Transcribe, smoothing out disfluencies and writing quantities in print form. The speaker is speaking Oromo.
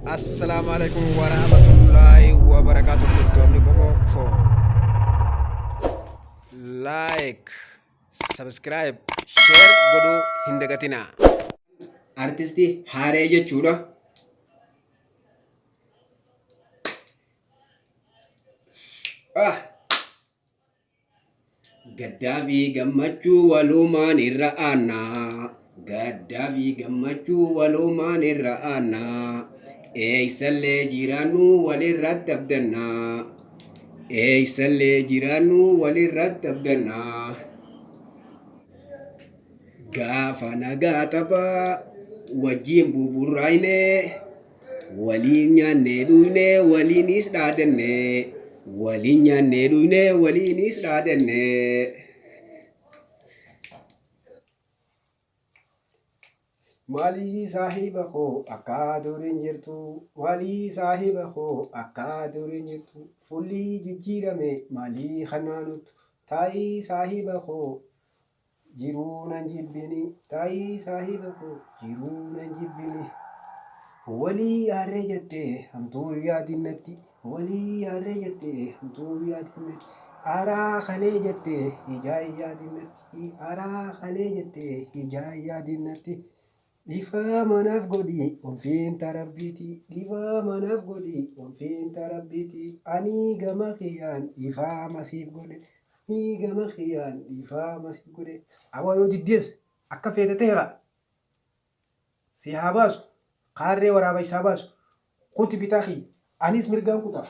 Assalamualaikum warahmatullahi wabarakatuh. Turtoonni qomoo koo like, subscribe, share godhuu hin dagatinaa. Artistii Haaree jechuudha. Gaddaa fi gammachuu walumaan irra aanaa. Gaddaa fi gammachuu walumaan irra aanaa. Eeysallee jiraannu walirratti abdannaa. Eeysallee jiraannu walirratti abdannaa. Gaafa nagaa taphaa wajjin buburraayne waliin nyaannee dhuyne waliinis dhaadanne. Waliin nyaannee dhuyne waliinis dhaadanne. Maalii saahiba koo akka duriin jirtu maalii saahiba koo akka duriin jirtu fuulli jijjiirame maalii kanaanutu taa'ii saahiba koo jiruu nan jibbini taa'ii saahiba koo jiruu nan jibbini walii yaarree jettee hamtuu yaadinnatti walii yaarree jettee hamtuu yaadinnatti araa kalee jettee ijaa yaadinnatti araa kalee jettee ijaa yaadinnatti. Dhiifaa manaaf godhi onfiin tarabbiiti dhiifaa manaaf godhi onfiin tarabbiiti ani gama kiyyaan dhiifaa masiif godhe ani gama kiyyaan dhiifaa masiif godhe awwa yoo diddees akka feete ta'eera si haa baasu kaarree waraaba isaa baasu kuti bitaa kiyya anis mirgaan kutaa.